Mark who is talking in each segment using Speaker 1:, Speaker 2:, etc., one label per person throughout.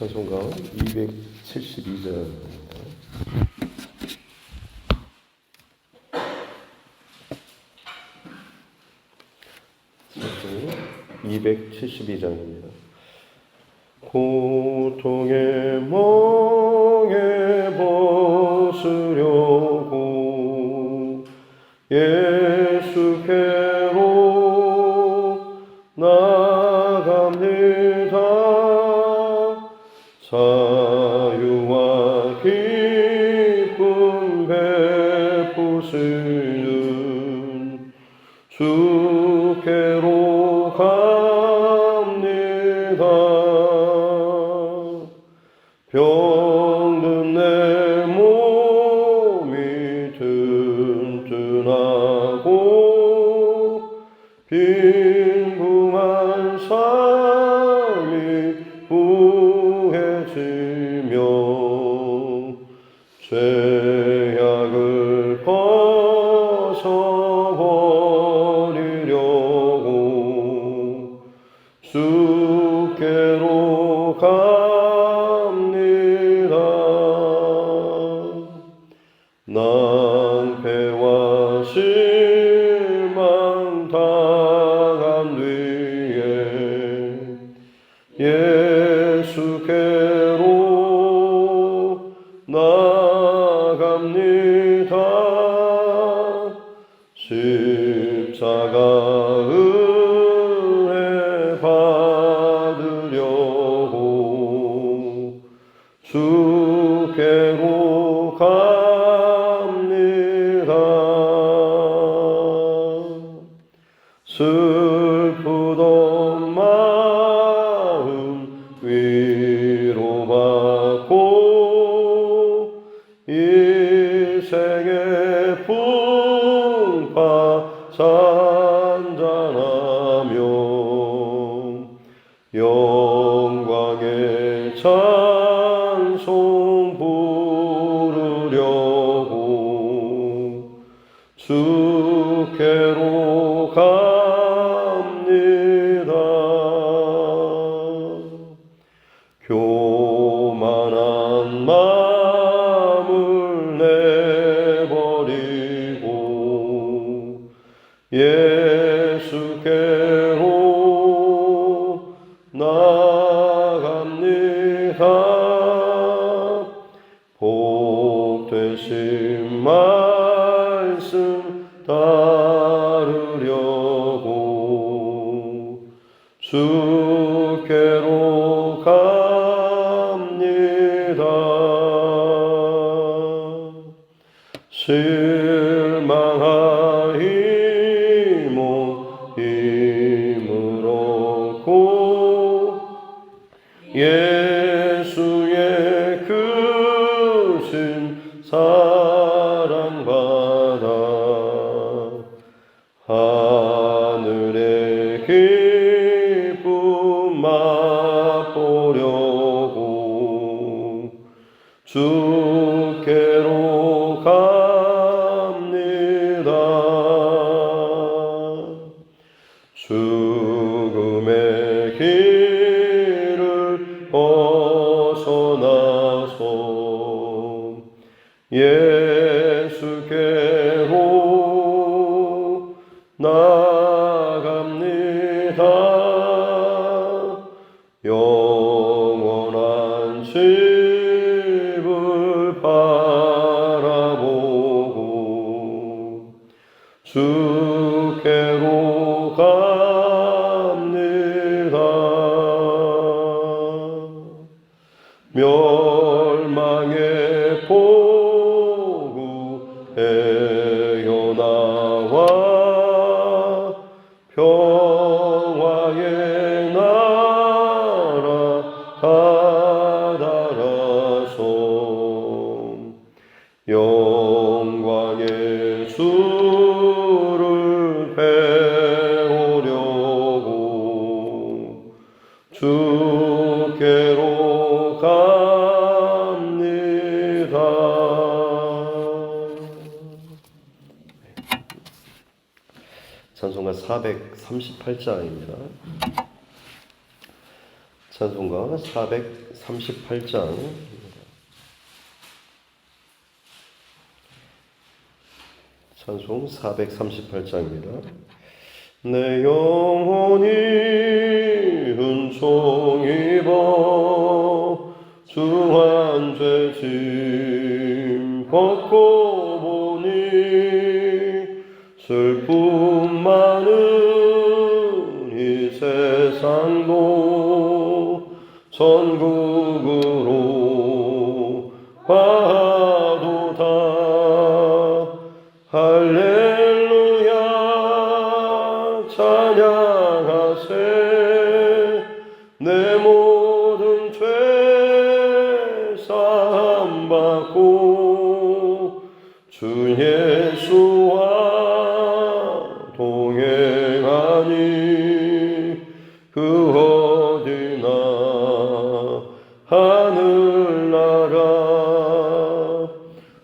Speaker 1: 찬송가 272장입니다. 272장입니다. 고통의 멍에 벗으려고 예수께로 나갑니다. 자유와 기쁨 베푸시는 주께로 갑니다. 병든 내 몸이 튼튼하고 빈궁한 삶이 부해지며 죄악을 벗어버리려고 주께로 갑니다. 낭패와 실망 당한 뒤에 예수께로 나갑니다. 십자가 은혜 받으려고 주께로 갑니다. 슬프던 마음 위로받고 인생의 풍파 잔잔하며 영광의 찬송 부르려고 주께로 갑니다. 교만한 마음을 내버리고 예수께로 나갑니다. 복되신 말씀 따르려고 주께로 갑니다. 실망하이 못 힘을 얻고 예수의 크신 사랑 받아 하늘의 기쁨 맛보려고 주께로 갑니다. 죽음의 길을 벗어나서 예수께로 나갑니다. 영원한 집을 바라보고 주께로 갑니다. 멸망의 포구 헤어나와 평화의 나라 다다라서 영광의 주를 배우려고 주께로 갑니다. 찬송가 438장입니다. 찬송가 438장 찬송 438장입니다. 내 영혼이 은총 입어 중한 죄짐 벗고 보니 슬픔 많은 이 세상도 천국으로 가도다. 할렐루야 찬양하세. 내 모든 죄 사함 받고 주 예수와 동행하니 그 어디나 하늘나라.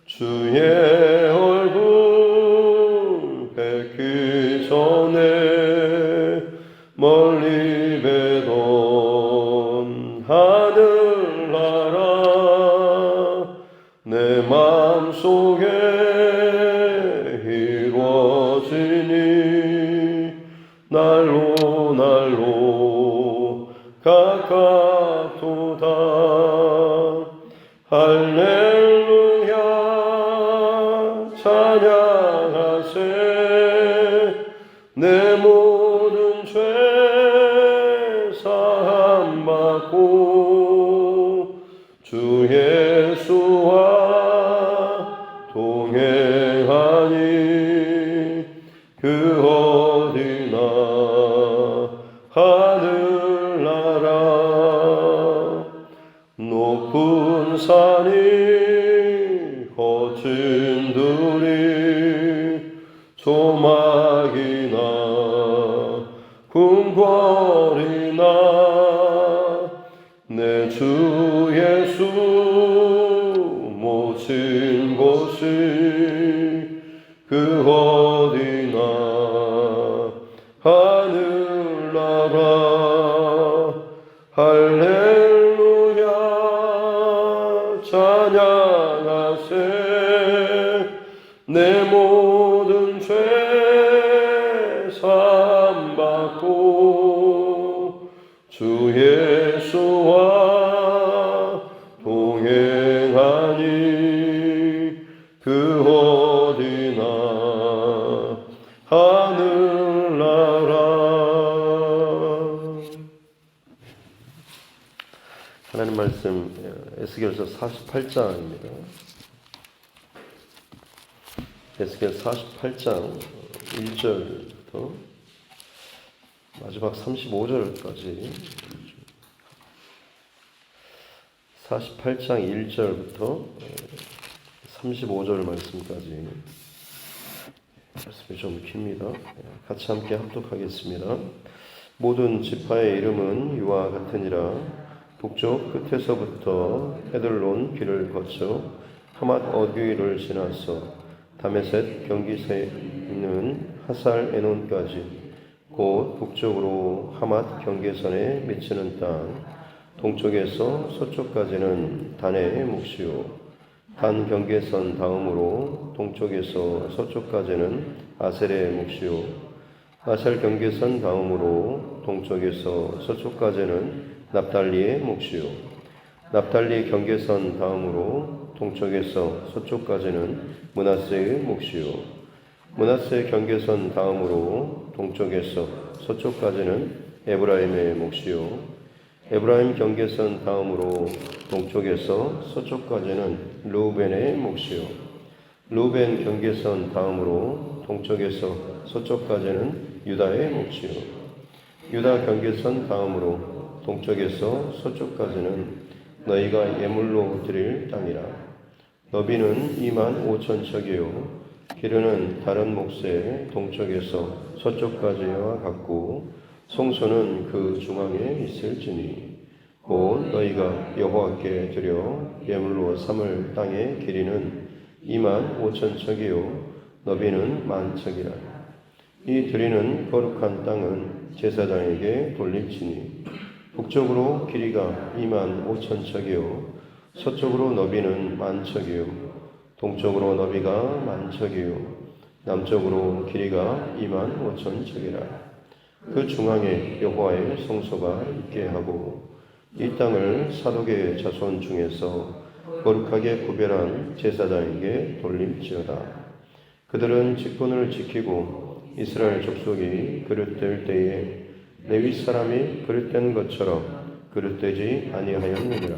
Speaker 1: 주의 얼굴 뵙기 전에 멀리 뵈던 하늘나라. 내 마음속에 이루어지니 날로 날로 가깝도다. 할렐루야 찬양하세. 내 모든 죄 사함 받고 주 예수와 동행하니 그 어디나 하늘나라. 높은 산이 거친 들이 조막이나 궁궐이나 내 주 예수 모신 곳이 그 어디나 하늘나라. 할렐루야 찬양하세. 내 모든 죄 사함 받고 주 예수와 동행하니 그 어디나 하늘나라. 하나님 말씀 에스겔서 48장입니다. 에스겔 48장 1절부터 마지막 35절까지 48장 1절부터 35절 말씀까지 말씀이 좀 깁니다. 같이 함께 합독하겠습니다. 모든 지파의 이름은 이와 같으니라. 북쪽 끝에서부터 헤들론 길을 거쳐 하맛 어귀를 지나서 다메셋 경기서에 있는 하살 에논까지 곧 북쪽으로 하맛 경계선에 미치는 땅 동쪽에서 서쪽까지는 단의 몫이요 단 경계선 다음으로 동쪽에서 서쪽까지는 아셀의 몫이요 아셀 경계선 다음으로 동쪽에서 서쪽까지는 납달리의 몫이요 납달리 경계선 다음으로 동쪽에서 서쪽까지는 므낫세의 몫이요 므낫세 경계선 다음으로 동쪽에서 서쪽까지는 에브라임의 몫이요 에브라임 경계선 다음으로 동쪽에서 서쪽까지는 르우벤의 몫이요 르우벤 경계선 다음으로 동쪽에서 서쪽까지는 유다의 몫이요 유다 경계선 다음으로 동쪽에서 서쪽까지는 너희가 예물로 드릴 땅이라. 너비는 25,000척이요 기르는 다른 몫의 동쪽에서 서쪽까지와 같고 송소는 그 중앙에 있을지니 곧 너희가 여호와께 드려 예물로 삼을 땅의 길이는 25,000척이요 너비는 10,000척이라. 이 드리는 거룩한 땅은 제사장에게 돌릴지니 북쪽으로 길이가 2만 5천 척이요 서쪽으로 너비는 1만 척이요 동쪽으로 너비가 1만 척이요 남쪽으로 길이가 2만 5천 척이라. 그 중앙에 여호와의 성소가 있게 하고 이 땅을 사독의 자손 중에서 거룩하게 구별한 제사장에게 돌림지어다. 그들은 직분을 지키고 이스라엘 족속이 그릇될 때에 레위 사람이 그릇된 것처럼 그릇되지 아니하였느니라.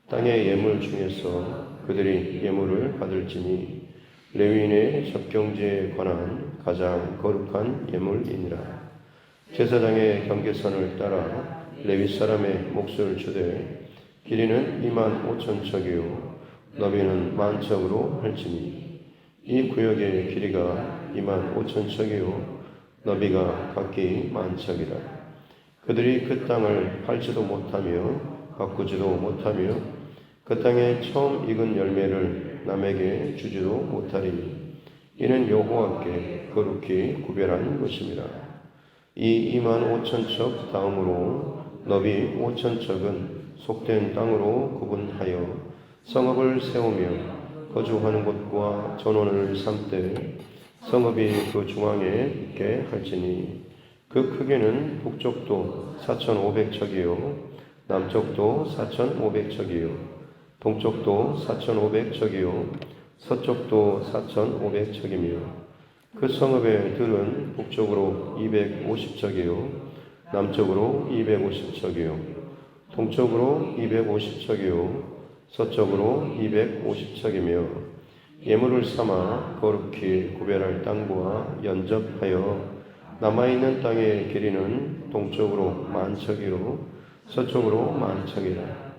Speaker 1: 땅의 예물 중에서 그들이 예물을 받을지니 레위인의 접경지에 관한 가장 거룩한 예물이니라. 제사장의 경계선을 따라 레위 사람의 몫을 주되 길이는 2만 5천 척이요 너비는 1만 척으로 할지니 이 구역의 길이가 2만 5천 척이요 너비가 각기 1만 척이라. 그들이 그 땅을 팔지도 못하며 가꾸지도 못하며 그 땅에 처음 익은 열매를 남에게 주지도 못하리니 이는 여호와께 거룩히 구별한 것입니다. 이 2만 5천 척 다음으로 너비 5천 척은 속된 땅으로 구분하여 성읍을 세우며 거주하는 곳과 전원을 삼되 성읍이 그 중앙에 있게 할지니 그 크기는 북쪽도 4,500척이요 남쪽도 4,500척이요 동쪽도 4,500척이요 서쪽도 4,500척이며 그 성읍의 들은 북쪽으로 250척이요 남쪽으로 250척이요 동쪽으로 250척이요 서쪽으로 250척이며 예물을 삼아 거룩히 구별할 땅과 연접하여 남아있는 땅의 길이는 동쪽으로 1만 척이요 서쪽으로 1만 척이라.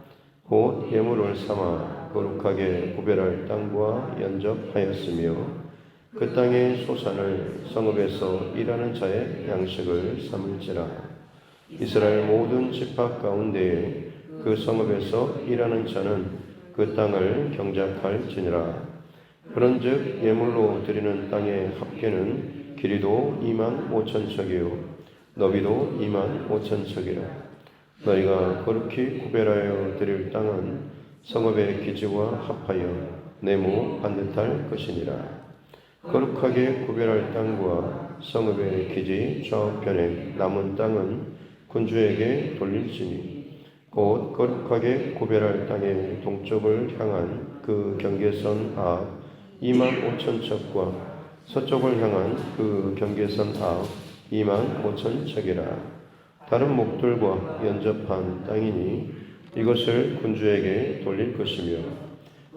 Speaker 1: 곧 예물을 삼아 거룩하게 구별할 땅과 연접하였으며 그 땅의 소산을 성읍에서 일하는 자의 양식을 삼을지라. 이스라엘 모든 지파 가운데에 그 성읍에서 일하는 자는 그 땅을 경작할지니라. 그런즉 예물로 드리는 땅의 합계는 길이도 2만 5천 척이요 너비도 2만 5천 척이라. 너희가 거룩히 구별하여 드릴 땅은 성읍의 기지와 합하여 네모 반듯할 것이니라. 거룩하게 구별할 땅과 성읍의 기지 좌우편에 남은 땅은 군주에게 돌릴지니 곧 거룩하게 구별할 땅의 동쪽을 향한 그 경계선 앞 2만 5천 척과 서쪽을 향한 그 경계선 앞 2만 5천 척이라. 다른 목들과 연접한 땅이니 이것을 군주에게 돌릴 것이며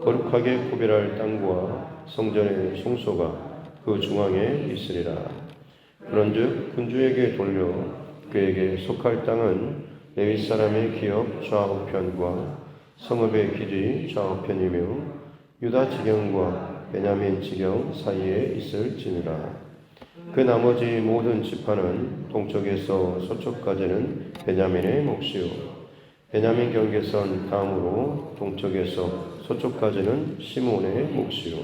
Speaker 1: 거룩하게 구별할 땅과 성전의 성소가 그 중앙에 있으리라. 그런즉 군주에게 돌려 그에게 속할 땅은 레위 사람의 기업 좌우편과 성읍의 기지 좌우편이며 유다 지경과 베냐민 지경 사이에 있을지니라. 그 나머지 모든 지파는 동쪽에서 서쪽까지는 베냐민의 몫이요 베냐민 경계선 다음으로 동쪽에서 서쪽까지는 시므온의 몫이요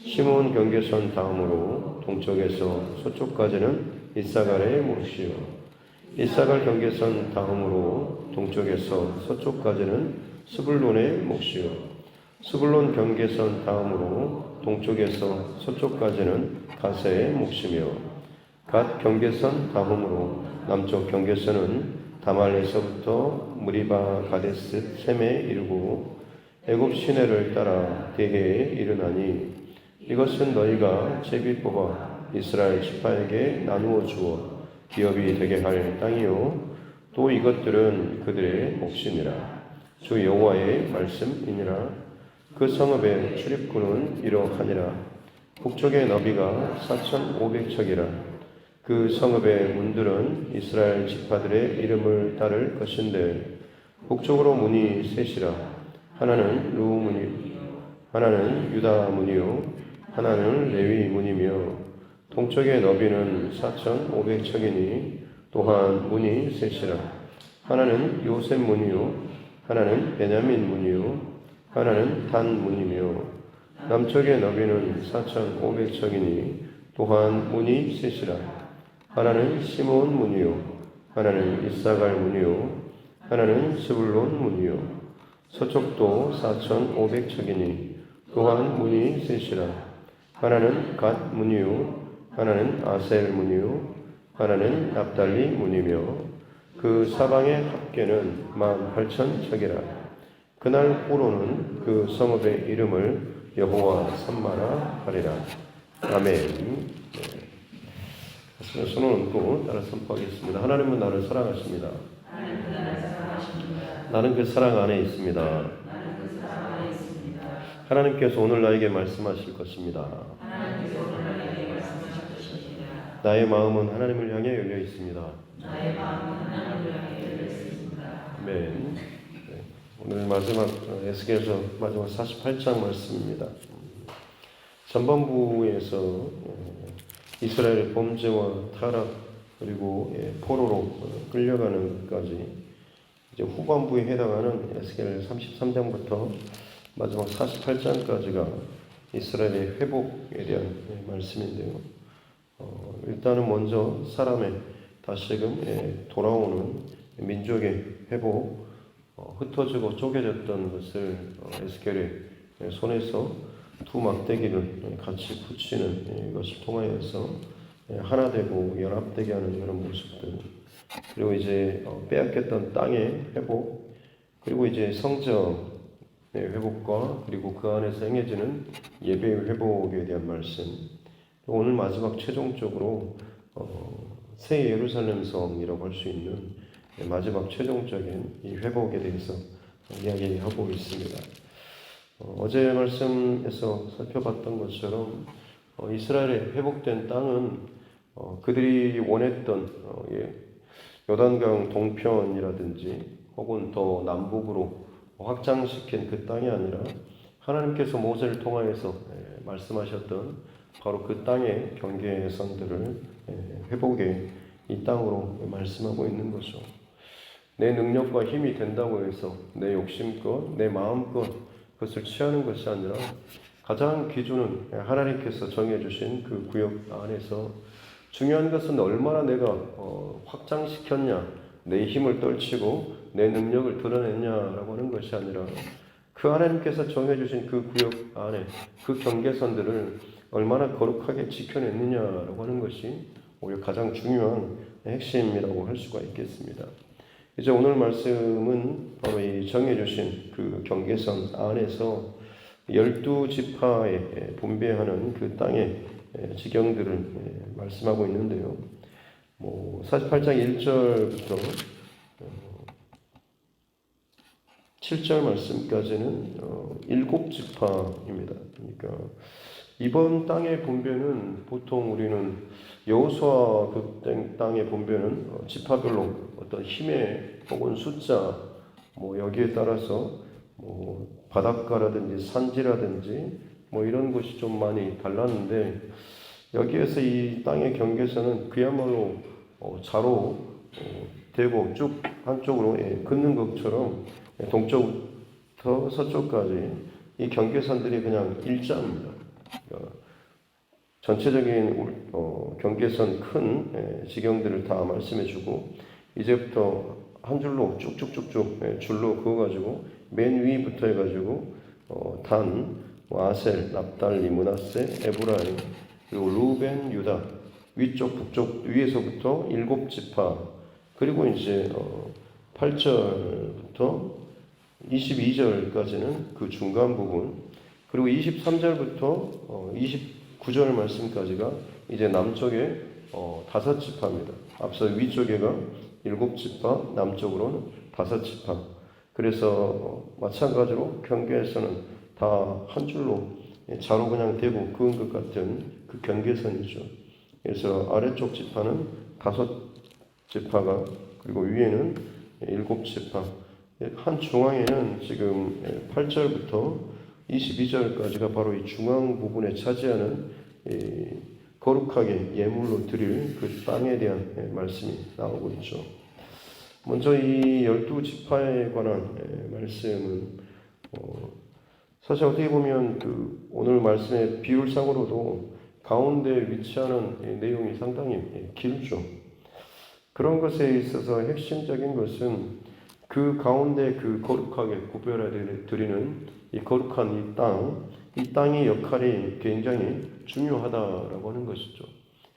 Speaker 1: 시므온 경계선 다음으로 동쪽에서 서쪽까지는 이사갈의 몫이요 이사갈 경계선 다음으로 동쪽에서 서쪽까지는 스불론의 몫이요 스불론 경계선 다음으로 동쪽에서 서쪽까지는 가세의 몫이며 갓 경계선 다음으로 남쪽 경계선은 다말에서부터 무리바 가데스 셈에 이르고 애굽 시내를 따라 대해에 이르나니 이것은 너희가 제비 뽑아 이스라엘 지파에게 나누어 주어 기업이 되게 할 땅이요 또 이것들은 그들의 몫이니라. 주 여호와의 말씀이니라. 그 성읍의 출입구는 이러하니라. 북쪽의 너비가 4,500척이라. 그 성읍의 문들은 이스라엘 지파들의 이름을 따를 것인데 북쪽으로 문이 셋이라. 하나는 루 문이, 하나는 유다 문이요, 하나는 레위 문이며 동쪽의 너비는 4,500척이니 또한 문이 셋이라. 하나는 요셉 문이요, 하나는 베냐민 문이요, 하나는 단 문이며 남쪽의 너비는 4,500척이니 또한 문이 셋이라. 하나는 시므온 문이요, 하나는 이사갈 문이요, 하나는 스불론 문이요 서쪽도 4,500척이니 또한 문이 셋이라. 하나는 갓 문이요 하나는 아셀 문이요 하나는 납달리 문이며 그 사방의 합계는 18,000척이라. 그날 후로는 그 성읍의 이름을 여호와 삼마라 하리라. 아멘. 손을 얹고 따라 선포하겠습니다. 하나님은 나를 사랑하십니다. 나는 그 사랑 안에 있습니다. 하나님께서 오늘 나에게 말씀하실 것입니다. 나의 마음은 하나님을 향해 열려 있습니다. 아멘. 오늘 마지막 에스겔서 마지막 48장 말씀입니다. 전반부에서 이스라엘의 범죄와 타락 그리고 포로로 끌려가는 것까지 이제 후반부에 해당하는 에스겔 33장부터 마지막 48장까지가 이스라엘의 회복에 대한 말씀인데요. 일단은 먼저 사람의 다시금 돌아오는 민족의 회복, 흩어지고 쪼개졌던 것을 에스겔의 손에서 두 막대기를 같이 붙이는 것을 통하여서 하나 되고 연합되게 하는 그런 모습들, 그리고 이제 빼앗겼던 땅의 회복, 그리고 이제 성전의 회복과 그리고 그 안에서 행해지는 예배의 회복에 대한 말씀, 오늘 마지막 최종적으로 새 예루살렘 성이라고 할 수 있는 마지막 최종적인 이 회복에 대해서 이야기하고 있습니다. 어제 말씀에서 살펴봤던 것처럼 이스라엘의 회복된 땅은 그들이 원했던 요단강 동편이라든지 혹은 더 남북으로 확장시킨 그 땅이 아니라 하나님께서 모세를 통하여서 말씀하셨던 바로 그 땅의 경계선들을 회복의 이 땅으로 말씀하고 있는 거죠. 내 능력과 힘이 된다고 해서 내 욕심껏 내 마음껏 그것을 취하는 것이 아니라 가장 기준은 하나님께서 정해주신 그 구역 안에서 중요한 것은 얼마나 내가 확장시켰냐, 내 힘을 떨치고 내 능력을 드러냈냐라고 하는 것이 아니라 그 하나님께서 정해주신 그 구역 안에 그 경계선들을 얼마나 거룩하게 지켜냈느냐라고 하는 것이 오히려 가장 중요한 핵심이라고 할 수가 있겠습니다. 이제 오늘 말씀은 바로 이 정해주신 그 경계선 안에서 12지파에 분배하는 그 땅의 지경들을 말씀하고 있는데요. 48장 1절부터 7절 말씀까지는 7지파입니다. 그러니까 이번 땅의 분배는 보통 우리는 여호수아 그 땅의 분배는 지파별로 어떤 힘의 혹은 숫자 여기에 따라서 바닷가라든지 산지라든지 이런 것이 좀 많이 달랐는데 여기에서 이 땅의 경계선은 그야말로 자로 되고 쭉 한쪽으로 긋는 것처럼 동쪽부터 서쪽까지 이 경계선들이 그냥 일자입니다. 전체적인 경계선 큰 지경들을 다 말씀해주고 이제부터 한 줄로 쭉쭉쭉쭉 줄로 그어가지고 맨 위부터 해가지고 단, 아셀, 납달리, 므낫세, 에브라임 그리고 루벤, 유다 위쪽 북쪽 위에서부터 7지파 그리고 이제 8절부터 22절까지는 그 중간 부분 그리고 23절부터 29절 말씀까지가 이제 남쪽에 5지파입니다. 앞서 위쪽에가 7지파, 남쪽으로는 5지파. 그래서 마찬가지로 경계에서는 다 한 줄로 자로 그냥 대고 그은 것 같은 그 경계선이죠. 그래서 아래쪽 지파는 5지파가 그리고 위에는 7지파. 한 중앙에는 지금 8절부터 22절까지가 바로 이 중앙 부분에 차지하는 거룩하게 예물로 드릴 그 땅에 대한 말씀이 나오고 있죠. 먼저 이 12지파에 관한 말씀은 사실 어떻게 보면 그 오늘 말씀의 비율상으로도 가운데 위치하는 내용이 상당히 길죠. 그런 것에 있어서 핵심적인 것은 그 가운데 그 거룩하게 구별해 드리는 이 거룩한 이 땅의 역할이 굉장히 중요하다라고 하는 것이죠.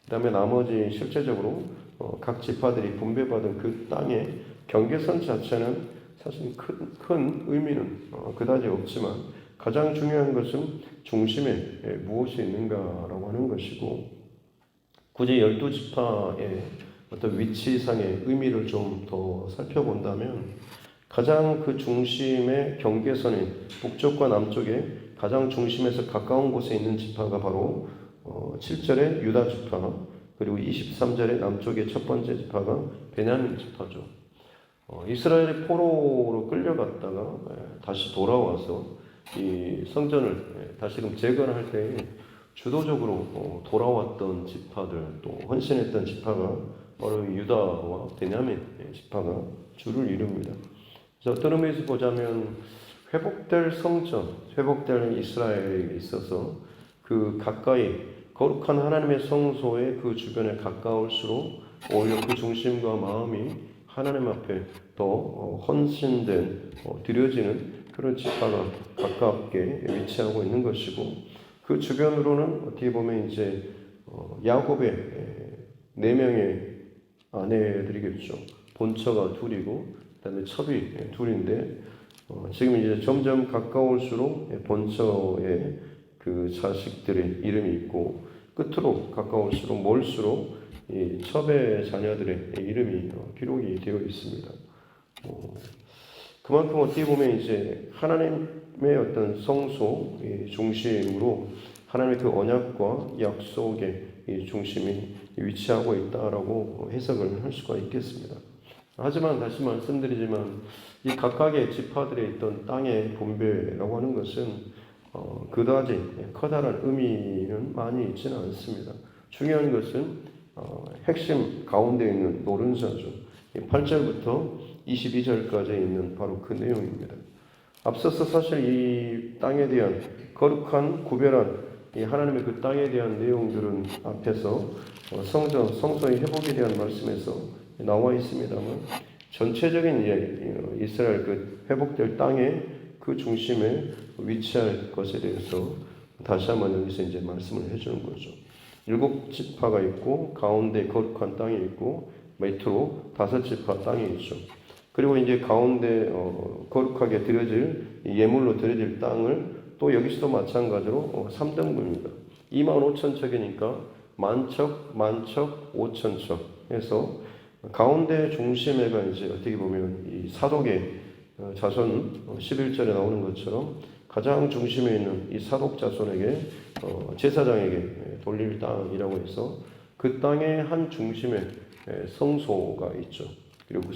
Speaker 1: 그 다음에 나머지 실제적으로 각 지파들이 분배받은 그 땅의 경계선 자체는 사실 큰 의미는 그다지 없지만 가장 중요한 것은 중심에 무엇이 있는가라고 하는 것이고, 굳이 12지파의 어떤 위치상의 의미를 좀 더 살펴본다면 가장 그 중심의 경계선인 북쪽과 남쪽에 가장 중심에서 가까운 곳에 있는 지파가 바로 7절의 유다 지파, 그리고 23절의 남쪽의 첫 번째 지파가 베냐민 지파죠. 이스라엘이 포로로 끌려갔다가 다시 돌아와서 이 성전을 다시금 재건할 때에 주도적으로 돌아왔던 지파들, 또 헌신했던 지파가 바로 유다와 베냐민 지파가 주를 이룹니다. 그래서 어떤 의미에서 보자면 회복될 성전, 회복될 이스라엘에 있어서 그 가까이 거룩한 하나님의 성소의 그 주변에 가까울수록 오히려 그 중심과 마음이 하나님 앞에 더 헌신된, 드려지는 그런 지파가 가깝게 위치하고 있는 것이고, 그 주변으로는 어떻게 보면 이제 야곱의 4명의 아내들이겠죠. 본처가 둘이고, 그다음에 첩이 둘인데, 지금 이제 점점 가까울수록 본처의 그 자식들의 이름이 있고, 끝으로 가까울수록 멀수록 이 첩의 자녀들의 이름이 기록이 되어 있습니다. 그만큼 어떻게 보면 이제 하나님의 어떤 성소 중심으로 하나님의 그 언약과 약속의 이 중심이 위치하고 있다라고 해석을 할 수가 있겠습니다. 하지만 다시 말씀드리지만 이 각각의 지파들에 있던 땅의 분배라고 하는 것은 그다지 커다란 의미는 많이 있지는 않습니다. 중요한 것은 핵심 가운데 있는 노른자죠. 8절부터 22절까지 있는 바로 그 내용입니다. 앞서서 사실 이 땅에 대한 거룩한 구별한 이 하나님의 그 땅에 대한 내용들은 앞에서 성전, 성소의 회복에 대한 말씀에서 나와 있습니다만, 전체적인 이야기, 이스라엘 그 회복될 땅의 그 중심에 위치할 것에 대해서 다시 한번 여기서 이제 말씀을 해주는 거죠. 7지파가 있고 가운데 거룩한 땅이 있고 밑으로 5지파 땅이 있죠. 그리고 이제 가운데 거룩하게 드려질 예물로 드려질 땅을 또 여기서도 마찬가지로 3등분입니다. 25,000척이니까 만척, 만척, 5,000척 해서 가운데 중심에가 이제 어떻게 보면 이 사독의 자손 11절에 나오는 것처럼 가장 중심에 있는 이 사독 자손에게 제사장에게 돌릴 땅이라고 해서 그 땅의 한 중심에 성소가 있죠. 그리고 그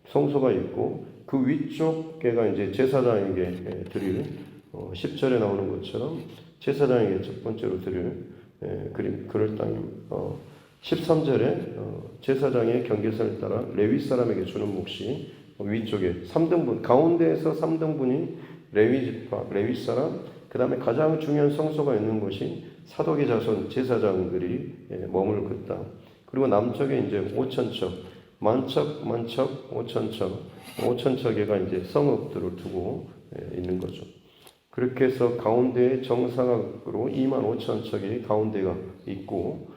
Speaker 1: 성소가 있고 그 위쪽에가 이제 제사장에게 드릴 10절에 나오는 것처럼 제사장에게 첫 번째로 드릴 그럴 땅입니다. 13절에 제사장의 경계선에 따라 레위 사람에게 주는 몫이 위쪽에 3등분, 가운데에서 3등분이 레위지파, 레위 사람, 그 다음에 가장 중요한 성소가 있는 곳이 사독의 자손 제사장들이 머물 그 땅. 그리고 남쪽에 이제 5,000척, 만척, 만척, 5,000척, 5,000척에가 이제 성읍들을 두고 있는 거죠. 그렇게 해서 가운데에 정사각으로 25,000척이 가운데가 있고,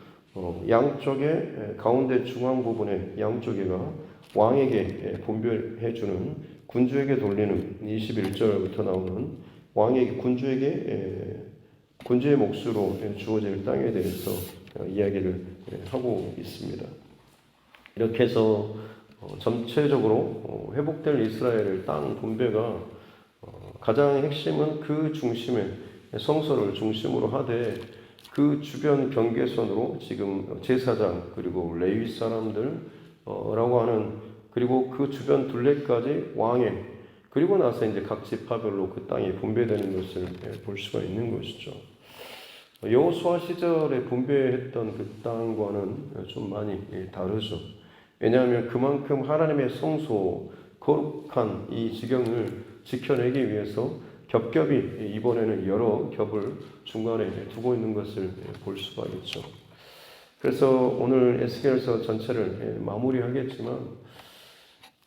Speaker 1: 양쪽에 가운데 중앙 부분에 양쪽에가 왕에게 분별해주는 군주에게 돌리는 21절부터 나오는 왕에게 군주의 몫으로 주어질 땅에 대해서 이야기를 하고 있습니다. 이렇게 해서 전체적으로 회복될 이스라엘 땅 분배가 가장 핵심은 그 중심에 성소를 중심으로 하되 그 주변 경계선으로 지금 제사장 그리고 레위 사람들라고 하는 그리고 그 주변 둘레까지 왕의 그리고 나서 이제 각 지파별로 그 땅이 분배되는 것을 볼 수가 있는 것이죠. 여호수아 시절에 분배했던 그 땅과는 좀 많이 다르죠. 왜냐하면 그만큼 하나님의 성소 거룩한 이 지경을 지켜내기 위해서 겹겹이 이번에는 여러 겹을 중간에 두고 있는 것을 볼 수가 있죠. 그래서 오늘 에스겔서 전체를 마무리하겠지만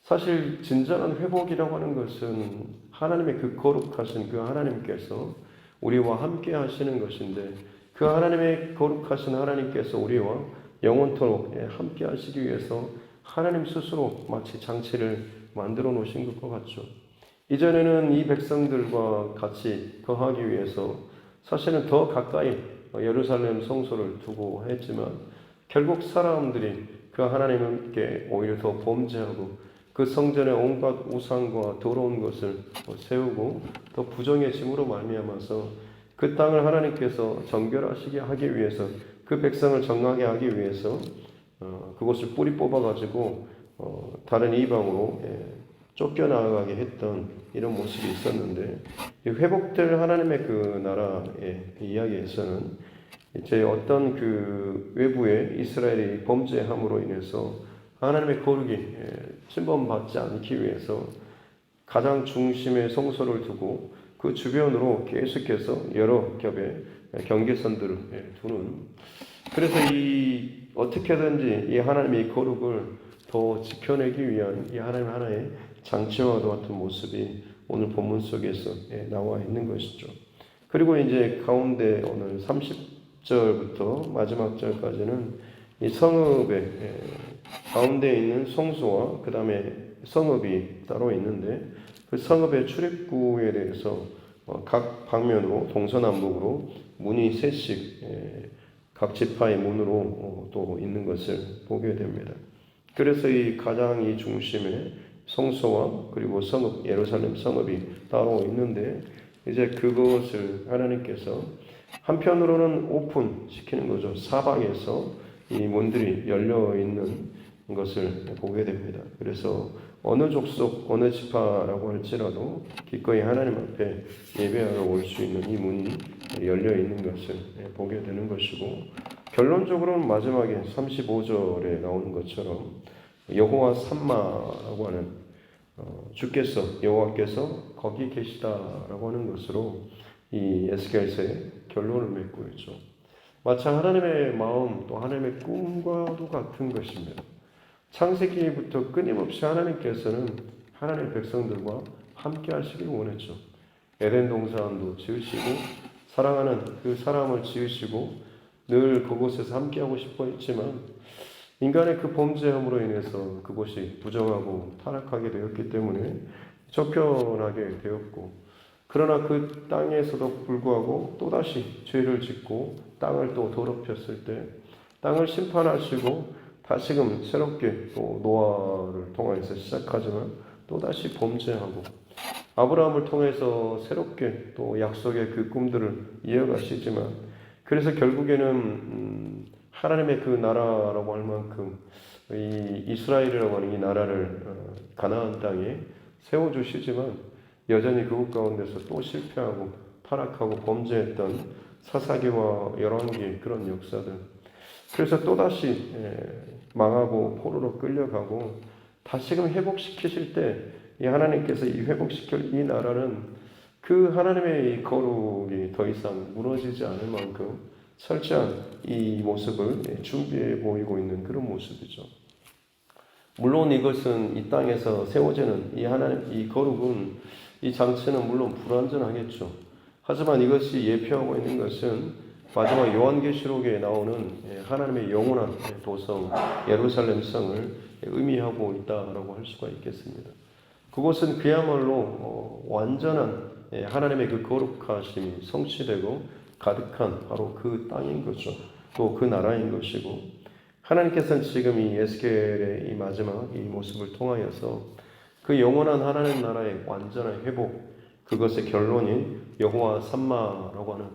Speaker 1: 사실 진정한 회복이라고 하는 것은 하나님의 그 거룩하신 그 하나님께서 우리와 함께 하시는 것인데, 그 하나님의 거룩하신 하나님께서 우리와 영원토록 함께 하시기 위해서 하나님 스스로 마치 장치를 만들어 놓으신 것과 같죠. 이전에는 이 백성들과 같이 거하기 위해서 사실은 더 가까이 예루살렘 성소를 두고 했지만, 결국 사람들이 그 하나님께 오히려 더 범죄하고 그 성전에 온갖 우상과 더러운 것을 세우고 더 부정해짐으로 말미암아서 그 땅을 하나님께서 정결하시게 하기 위해서, 그 백성을 정하게 하기 위해서 그것을 뿌리 뽑아가지고 다른 이방으로 쫓겨나가게 했던 이런 모습이 있었는데, 회복될 하나님의 그 나라의 이야기에서는 이제 어떤 그 외부의 이스라엘이 범죄함으로 인해서 하나님의 거룩이 침범받지 않기 위해서 가장 중심의 성소를 두고 그 주변으로 계속해서 여러 겹의 경계선들을 두는, 그래서 이 어떻게든지 이 하나님의 거룩을 더 지켜내기 위한 이 하나님 하나의 장치와도 같은 모습이 오늘 본문 속에서 나와 있는 것이죠. 그리고 이제 가운데 오늘 30절부터 마지막 절까지는 이 성읍의 가운데 있는 성소와 그 다음에 성읍이 따로 있는데, 그 성읍의 출입구에 대해서 각 방면으로 동서남북으로 문이 셋씩 각 지파의 문으로 또 있는 것을 보게 됩니다. 그래서 이 가장 이 중심에 성소와 그리고 성읍, 예루살렘 성읍이 따로 있는데, 이제 그것을 하나님께서 한편으로는 오픈시키는 거죠. 사방에서 이 문들이 열려 있는 것을 보게 됩니다. 그래서 어느 족속, 어느 지파라고 할지라도 기꺼이 하나님 앞에 예배하러 올 수 있는 이 문이 열려 있는 것을 보게 되는 것이고, 결론적으로는 마지막에 35절에 나오는 것처럼 여호와 삼마라고 하는 주께서, 여호와께서 거기 계시다라고 하는 것으로 이 에스겔서의 결론을 맺고 있죠. 마치 하나님의 마음 또 하나님의 꿈과도 같은 것입니다. 창세기부터 끊임없이 하나님께서는 하나님의 백성들과 함께 하시길 원했죠. 에덴 동산도 지으시고 사랑하는 그 사람을 지으시고 늘 그곳에서 함께하고 싶어 했지만, 인간의 그 범죄함으로 인해서 그곳이 부정하고 타락하게 되었기 때문에 쫓겨나게 되었고, 그러나 그 땅에서도 불구하고 또다시 죄를 짓고 땅을 또 더럽혔을 때 땅을 심판하시고 다시금 새롭게 또 노아를 통해서 시작하지만 또다시 범죄하고, 아브라함을 통해서 새롭게 또 약속의 그 꿈들을 이어가시지만, 그래서 결국에는 하나님의 그 나라라고 할 만큼 이 이스라엘이라고 하는 이 나라를 가나안 땅에 세워주시지만 여전히 그곳 가운데서 또 실패하고 타락하고 범죄했던 사사기와 열왕기 그런 역사들, 그래서 또다시 망하고 포로로 끌려가고 다시금 회복시키실 때 이 하나님께서 이 회복시킬 이 나라는 그 하나님의 이 거룩이 더 이상 무너지지 않을 만큼 철저한 이 모습을 준비해 보이고 있는 그런 모습이죠. 물론 이것은 이 땅에서 세워지는 이 하나님 이 거룩은, 이 장치는 물론 불완전하겠죠. 하지만 이것이 예표하고 있는 것은 마지막 요한계시록에 나오는 하나님의 영원한 도성 예루살렘 성을 의미하고 있다라고 할 수가 있겠습니다. 그곳은 그야말로 완전한 하나님의 그 거룩하심이 성취되고 가득한 바로 그 땅인 거죠. 또 그 나라인 것이고, 하나님께서는 지금 이 에스겔의 이 마지막 이 모습을 통하여서 그 영원한 하나님 나라의 완전한 회복, 그것의 결론인 여호와 삼마라고 하는,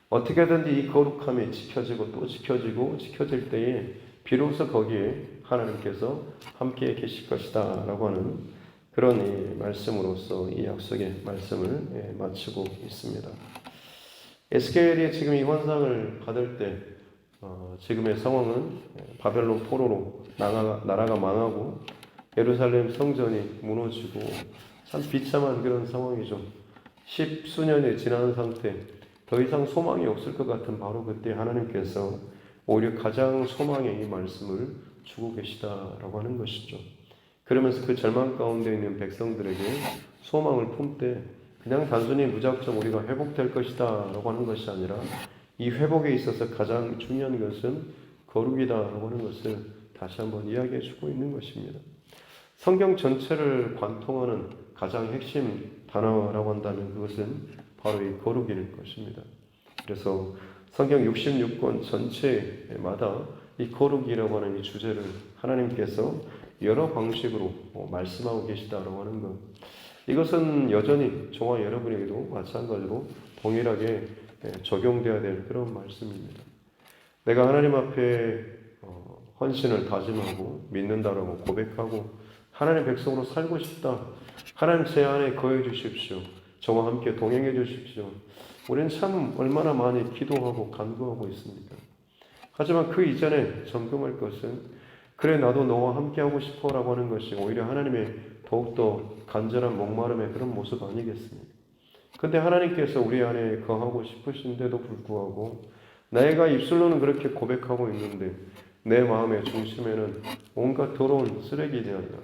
Speaker 1: 어떻게든지 이 거룩함이 지켜지고 또 지켜지고 지켜질 때에 비로소 거기에 하나님께서 함께 계실 것이다 라고 하는 그런 이 말씀으로서 이 약속의 말씀을 마치고 있습니다. 에스겔이 지금 이 환상을 받을 때 지금의 상황은 바벨론 포로로 나라가 망하고 예루살렘 성전이 무너지고 참 비참한 그런 상황이죠. 10수년이 지난 상태, 더 이상 소망이 없을 것 같은 바로 그때 하나님께서 오히려 가장 소망의 이 말씀을 주고 계시다라고 하는 것이죠. 그러면서 그 절망 가운데 있는 백성들에게 소망을 품되 그냥 단순히 무작정 우리가 회복될 것이다 라고 하는 것이 아니라 이 회복에 있어서 가장 중요한 것은 거룩이다 라고 하는 것을 다시 한번 이야기해 주고 있는 것입니다. 성경 전체를 관통하는 가장 핵심 단어라고 한다면 그것은 바로 이 거룩일 것입니다. 그래서 성경 66권 전체마다 이 거룩이라고 하는 이 주제를 하나님께서 여러 방식으로 말씀하고 계시다라고 하는 것. 이것은 여전히 저와 여러분에게도 마찬가지로 동일하게 적용되어야 될 그런 말씀입니다. 내가 하나님 앞에 헌신을 다짐하고 믿는다라고 고백하고 하나님의 백성으로 살고 싶다. 하나님 제 안에 거해 주십시오. 저와 함께 동행해 주십시오. 우리는 참 얼마나 많이 기도하고 간구하고 있습니까? 하지만 그 이전에 점검할 것은 그래 나도 너와 함께하고 싶어라고 하는 것이 오히려 하나님의 더욱더 간절한 목마름의 그런 모습 아니겠습니까? 근데 하나님께서 우리 안에 거하고 싶으신데도 불구하고 내가 입술로는 그렇게 고백하고 있는데 내 마음의 중심에는 온갖 더러운 쓰레기들이 아니라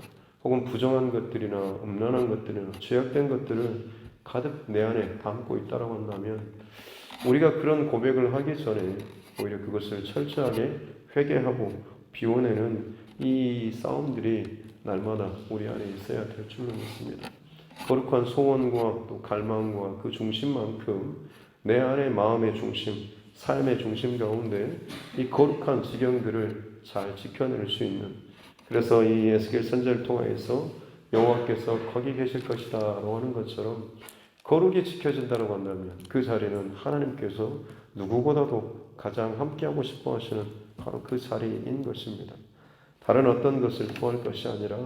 Speaker 1: 혹은 부정한 것들이나 음란한 것들이나 죄악된 것들을 가득 내 안에 담고 있다고 한다면 우리가 그런 고백을 하기 전에 오히려 그것을 철저하게 회개하고 비워내는 이 싸움들이 날마다 우리 안에 있어야 될 줄로 믿습니다. 거룩한 소원과 또 갈망과 그 중심만큼 내 안의 마음의 중심, 삶의 중심 가운데 이 거룩한 지경들을 잘 지켜낼 수 있는, 그래서 이 에스겔 선지자를 통해서 여호와께서 거기 계실 것이다 라고 하는 것처럼 거룩이 지켜진다고 한다면 그 자리는 하나님께서 누구보다도 가장 함께하고 싶어 하시는 바로 그 자리인 것입니다. 다른 어떤 것을 구할 것이 아니라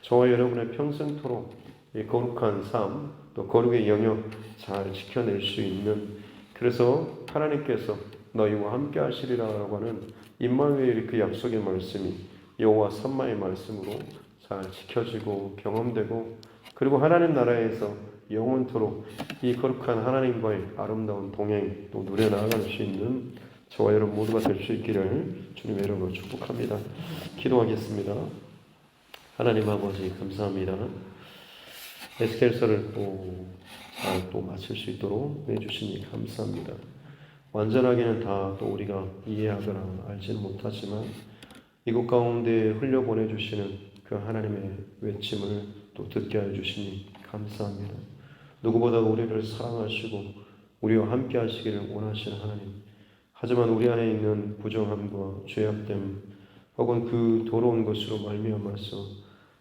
Speaker 1: 저와 여러분의 평생토록 이 거룩한 삶, 또 거룩의 영역 잘 지켜낼 수 있는, 그래서 하나님께서 너희와 함께 하시리라고 하는 임마누엘 그 약속의 말씀이 여호와 삼마의 말씀으로 잘 지켜지고 경험되고, 그리고 하나님 나라에서 영원토록 이 거룩한 하나님과의 아름다운 동행 또 누려 나아갈 수 있는 저와 여러분 모두가 될 수 있기를 주님의 이름으로 축복합니다. 기도하겠습니다. 하나님 아버지 감사합니다. 에스겔서를 잘 마칠 수 있도록 해주시니 감사합니다. 완전하게는 다 또 우리가 이해하거나 알지는 못하지만 이곳 가운데 흘려보내주시는 그 하나님의 외침을 또 듣게 해주시니 감사합니다. 누구보다 우리를 사랑하시고 우리와 함께 하시기를 원하시는 하나님, 하지만 우리 안에 있는 부정함과 죄악됨 혹은 그 더러운 것으로 말미암아서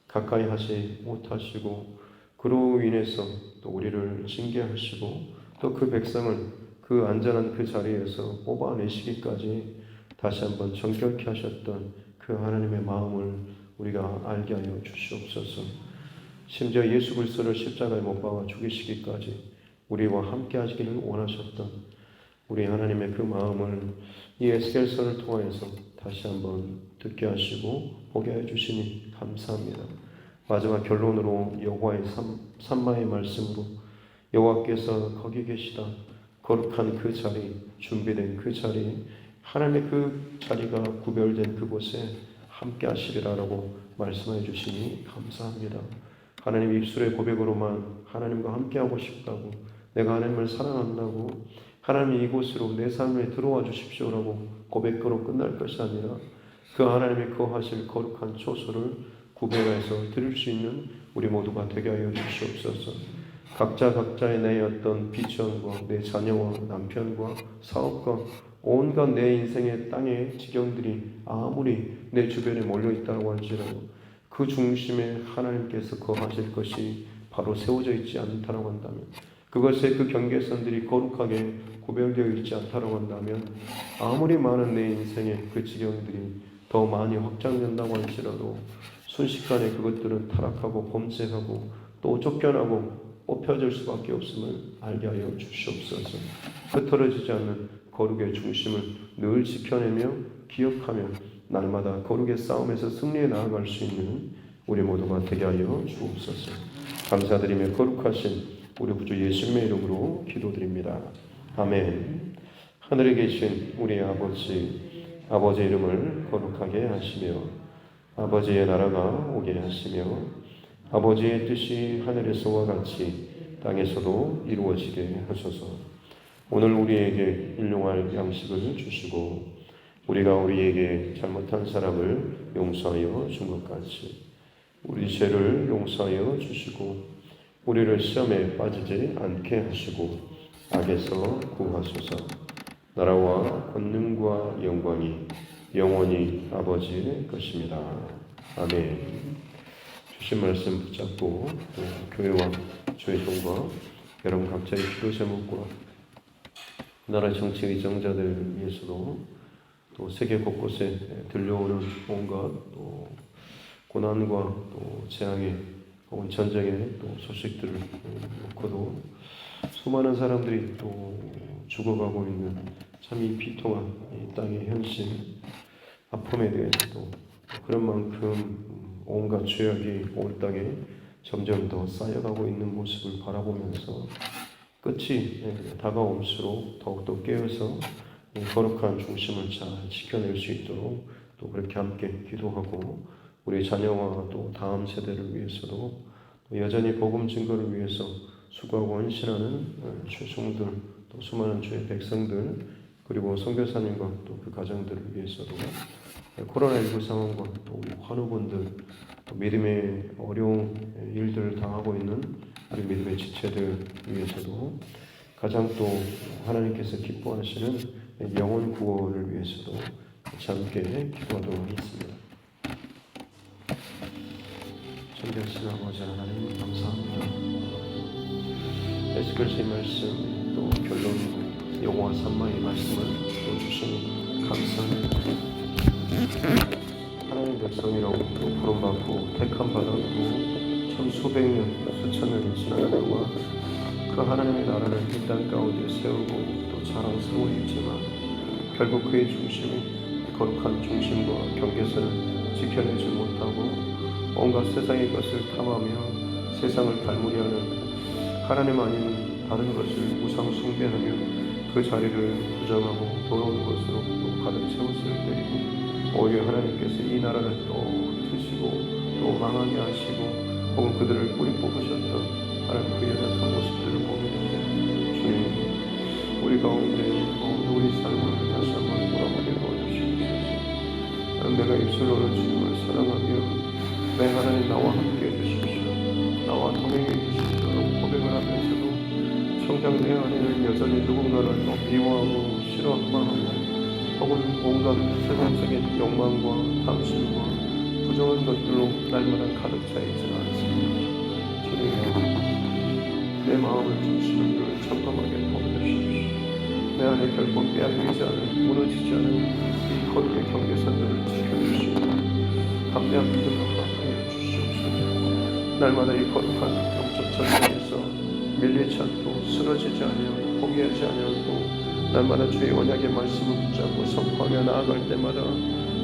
Speaker 1: 가까이 하지 못하시고 그로 인해서 또 우리를 징계하시고 또 그 백성을 그 안전한 그 자리에서 뽑아내시기까지 다시 한번 정결케 하셨던 그 하나님의 마음을 우리가 알게 하여 주시옵소서. 심지어 예수 그리스도를 십자가에 못 박아 죽이시기까지 우리와 함께 하시기를 원하셨던 우리 하나님의 그 마음을 이 에스겔서를 통해서 다시 한번 듣게 하시고 보게 해주시니 감사합니다. 마지막 결론으로 여호와의 삼마의 말씀으로 여호와께서 거기 계시다. 거룩한 그 자리, 준비된 그 자리, 하나님의 그 자리가 구별된 그곳에 함께 하시리라라고 말씀해 주시니 감사합니다. 하나님 입술의 고백으로만 하나님과 함께 하고 싶다고, 내가 하나님을 사랑한다고, 하나님 이곳으로 내 삶에 들어와 주십시오라고 고백으로 끝날 것이 아니라 그 하나님의 거하실 거룩한 초소를 구별해서 드릴 수 있는 우리 모두가 되게 하여 주시옵소서. 각자의 내 어떤 비전과 내 자녀와 남편과 사업과 온갖 내 인생의 땅의 지경들이 아무리 내 주변에 몰려있다고 할지라도 그 중심에 하나님께서 거하실 것이 바로 세워져 있지 않다고 한다면, 그것의 그 경계선들이 거룩하게 구별되어 있지 않다고 한다면 아무리 많은 내 인생의 그 지경들이 더 많이 확장된다고 할지라도 순식간에 그것들은 타락하고 범죄하고 또 쫓겨나고 뽑혀질 수밖에 없음을 알게 하여 주시옵소서. 흩어지지 않는 거룩의 중심을 늘 지켜내며 기억하며 날마다 거룩의 싸움에서 승리해 나아갈 수 있는 우리 모두가 되게 하여 주옵소서. 감사드리며 거룩하신 우리 구주 예수님의 이름으로 기도드립니다. 아멘. 하늘에 계신 우리 아버지 이름을 거룩하게 하시며 아버지의 나라가 오게 하시며 아버지의 뜻이 하늘에서와 같이 땅에서도 이루어지게 하소서. 오늘 우리에게 일용할 양식을 주시고 우리가 우리에게 잘못한 사람을 용서하여 준 것 같이 우리 죄를 용서하여 주시고 우리를 시험에 빠지지 않게 하시고 악에서 구하소서. 나라와 권능과 영광이 영원히 아버지의 것입니다. 아멘. 주신 말씀 붙잡고 교회와 주의 종과 여러분 각자의 기도 제목과 나라 정치 의정자들 위해서도 또 세계 곳곳에 들려오는 온갖 또 고난과 또 재앙의 혹은 전쟁의 또 소식들을 놓고도 수많은 사람들이 또 죽어가고 있는 참 이 비통한 이 땅의 현실 아픔에 대해서도 그런 만큼 온갖 죄악이 온 땅에 점점 더 쌓여가고 있는 모습을 바라보면서 끝이 다가올수록 더욱더 깨어서 거룩한 중심을 잘 지켜낼 수 있도록 또 그렇게 함께 기도하고 우리 자녀와 또 다음 세대를 위해서도 여전히 복음 증거를 위해서 수고하고 헌신하는 최종들 또 수많은 주의 백성들 그리고 선교사님과 또 그 가정들을 위해서도 코로나19 상황과 또 우리 환우분들 또 믿음의 어려운 일들을 당하고 있는 우리 믿음의 지체들 위해서도 가장 또 하나님께서 기뻐하시는 영혼 구원을 위해서도 같이 함께 기도하도록 하겠습니다. 존귀하신 아버지 하나님 감사합니다. 예수 그리스도의 말씀 또 결론 영어와 산마의 말씀을 또 주시니 감사합니다. 하나님의 백성이라고 또 부름받고 택함받았고 천 수백 년 수천 년이 지난 동안 그 하나님의 나라를 이 땅 가운데 세우고 또 자랑스러워 있지만 결국 그의 중심이 거룩한 중심과 경계선을 지켜내지 못하고 온갖 세상의 것을 탐하며 세상을 발무리하는 하나님 아닌 다른 것을 우상 숭배하며 그 자리를 부정하고 더러운 것으로 또 가득 채웠을 때이고 오히려 하나님께서 이 나라를 또 흩으시고 또 망하게 하시고 혹은 그들을 뿌리 뽑으셨던 하나님 그 연약한 모습들을 보게 되는데 주님 우리 가운데 우리 삶을 다시 한번 돌아보게 도와주시옵소서. 내가 입술로는 주님을 사랑하며 내 하나님 나와 함께 해주십시오. 나와 동행해 주십시오. 고백을 하면서도 성장 내 안에는 여전히 누군가를 미워하고 싫어하고 혹은 온갖 세상적인 욕망과 탐심과 부정한 것들로 날마다 가득 차 있지는 않습니다. 주님 내 마음을 중심을 점검하게 도와주십시오. 내 안에 결코 빼앗기지 않은 무너지지 않은 이 거룩의 경계선들을 지켜주시고 담대한 믿음을 허락하여 주시옵소서. 날마다 이 거룩한 영적 전쟁에서 밀리지 않고 쓰러지지 아니하고 포기하지 아니하고 날마다 주의 언약의 말씀을 붙잡고 선포하며 나아갈 때마다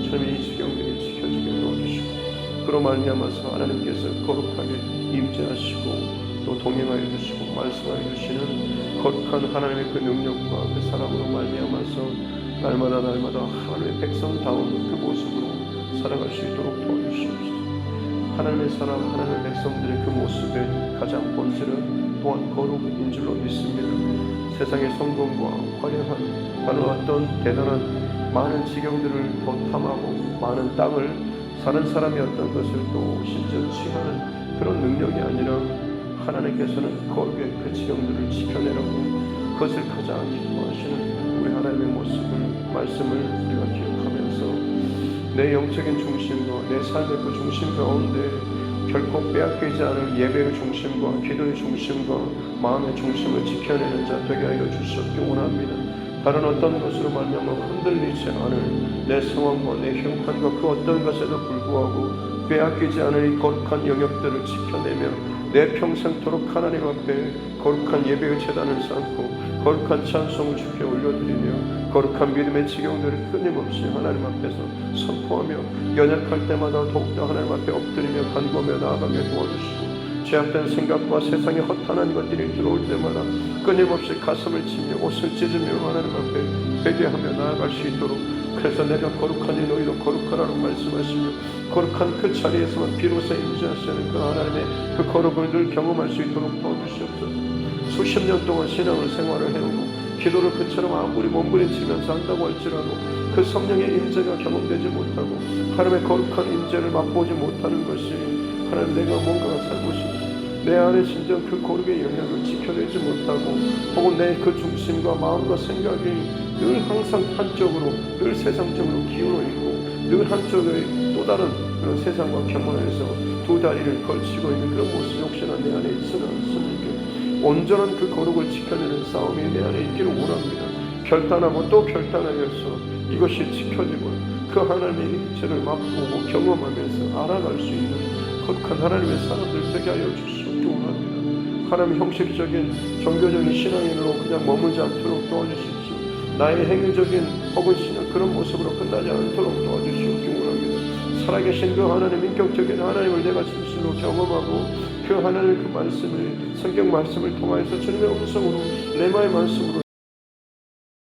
Speaker 1: 주님의 이 지경들이 지켜지게 도와주시고 그로 말미암아서 하나님께서 거룩하게 임재하시고 또 동행하여 주시고 말씀하여 주시는 거룩한 하나님의 그 능력과 그 사랑으로 말미암아서 날마다 하나님의 백성다운 그 모습으로 살아갈 수 있도록 도와주시옵소서. 하나님의 사람, 하나님의 백성들의 그 모습의 가장 본질은 또한 거룩인 줄로 믿습니다. 세상의 성공과 화려한 다른 어떤 대단한 많은 지경들을 더 탐하고 많은 땅을 사는 사람이 어떤 것을 또 심지어 취하는 그런 능력이 아니라 하나님께서는 거룩의 그 지경들을 지켜내라고 그것을 가장 기뻐하시는 우리 하나님의 모습을 말씀을 우리가 기억하면서 내 영적인 중심과 내 삶의 그 중심 가운데 결코 빼앗기지 않을 예배의 중심과 기도의 중심과 마음의 중심을 지켜내는 자 되게 하여 주시옵기 원합니다. 다른 어떤 것으로 말미암아 흔들리지 않을 내 상황과 내 형편과 그 어떤 것에도 불구하고 빼앗기지 않을 이 거룩한 영역들을 지켜내며 내 평생토록 하나님 앞에 거룩한 예배의 제단을 쌓고 거룩한 찬송을 주께 올려드리며 거룩한 믿음의 지경들을 끊임없이 하나님 앞에서 선포하며 연약할 때마다 더욱더 하나님 앞에 엎드리며 간구하며 나아가며 도와주시고 죄악된 생각과 세상의 허탄한 것들이 들어올 때마다 끊임없이 가슴을 치며 옷을 찢으며 하나님 앞에 회개하며 나아갈 수 있도록, 그래서 내가 거룩하니 너희도 거룩하라고 말씀하시며 거룩한 그 자리에서만 비로소 임재하시는 그 하나님의 그 거룩을 늘 경험할 수 있도록 도와주시옵소서. 수십 년 동안 신앙을 생활을 해오고 기도를 그처럼 아무리 몸부림치면서 한다고 할지라도 그 성령의 임재가 경험되지 못하고 하나님의 거룩한 임재를 맛보지 못하는 것이 하나님 내가 뭔가가 잘못이고 내 안에 진정 그 거룩의 영향을 지켜내지 못하고 혹은 내 그 중심과 마음과 생각이 늘 항상 한쪽으로 늘 세상적으로 기울어 있고 늘 한쪽의 또 다른 그런 세상과 겸허해서 두 다리를 걸치고 있는 그런 모습이 혹시나 내 안에 있으나 않습니까? 온전한 그 거룩을 지켜내는 싸움이 내 안에 있기를 원합니다. 결단하고 또 결단하여서 이것이 지켜지고 그 하나님의 일체를 맛보고 경험하면서 알아갈 수 있는 거룩한 하나님의 사람들 되게 하여 주시기 원합니다. 하나님 형식적인 종교적인 신앙인으로 그냥 머물지 않도록 도와주십시오. 나의 행위적인 혹은 신앙 그런 모습으로 끝나지 않도록 도와주시기 원합니다. 살아계신 그 하나님, 인격적인 하나님을 내가 진실로 경험하고 그 하나님의 그 말씀을, 성경 말씀을 통하여서 주님의 음성으로 레마의 말씀으로